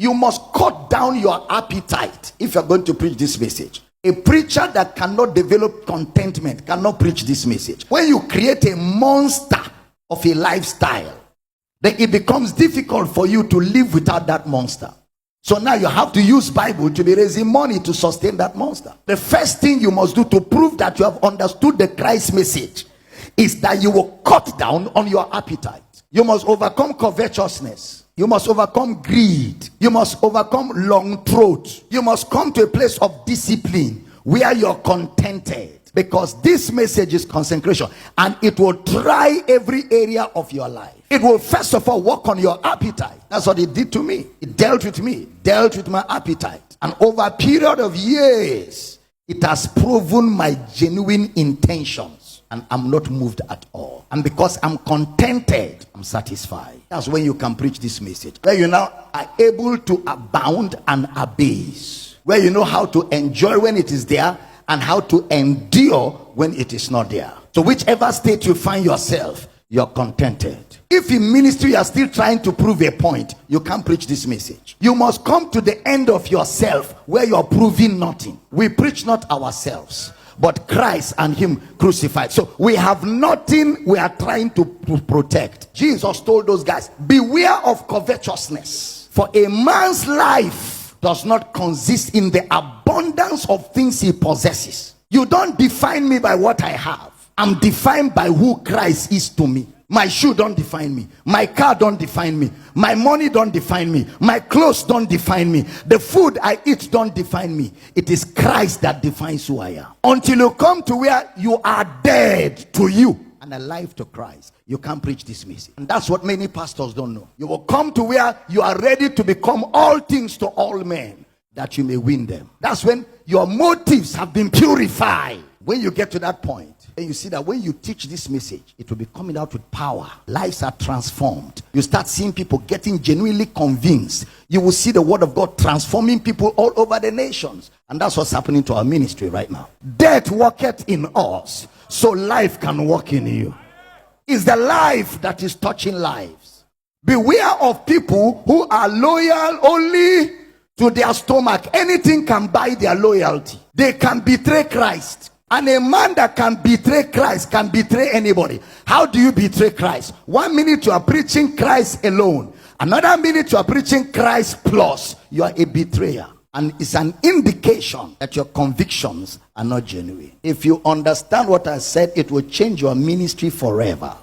You must cut down your appetite if you're going to preach this message. A preacher that cannot develop contentment cannot preach this message. When you create a monster of a lifestyle, then it becomes difficult for you to live without that monster. So now you have to use Bible to be raising money to sustain that monster. The first thing you must do to prove that you have understood the Christ message is that you will cut down on your appetite. You must overcome covetousness. You must overcome greed. You must overcome long throat. You must come to a place of discipline where you're contented. Because this message is consecration, and it will try every area of your life. It will first of all work on your appetite. That's what it did to me. It dealt with me, dealt with my appetite. And over a period of years, it has proven my genuine intentions. And I'm not moved at all. And because I'm contented, I'm satisfied. That's when you can preach this message. Where you now are able to abound and abase. Where you know how to enjoy when it is there, and how to endure when it is not there. So whichever state you find yourself, you're contented. If in ministry you are still trying to prove a point, you can't preach this message. You must come to the end of yourself where you're proving nothing. We preach not ourselves, but Christ and him crucified. So we have nothing we are trying to protect. Jesus told those guys, beware of covetousness, for a man's life does not consist in the abundance of things he possesses. You don't define me by what I have. I'm defined by who Christ is to me. My shoe don't define me. My car don't define me. My money don't define me. My clothes don't define me. The food I eat don't define me. It is Christ that defines who I am. Until you come to where you are dead to you and alive to Christ, you can't preach this message. And that's what many pastors don't know. You will come to where you are ready to become all things to all men, that you may win them. That's when your motives have been purified. When you get to that point, and you see that when you teach this message, it will be coming out with power. Lives are transformed. You start seeing people getting genuinely convinced. You will see the word of God transforming people all over the nations. And that's what's happening to our ministry right now. Death worketh in us, so life can work in you. It's the life that is touching lives. Beware of people who are loyal only to their stomach. Anything can buy their loyalty. They can betray Christ. And a man that can betray Christ can betray anybody. How do you betray Christ? 1 minute you are preaching Christ alone. Another minute you are preaching Christ plus. You are a betrayer. And it's an indication that your convictions are not genuine. If you understand what I said, it will change your ministry forever.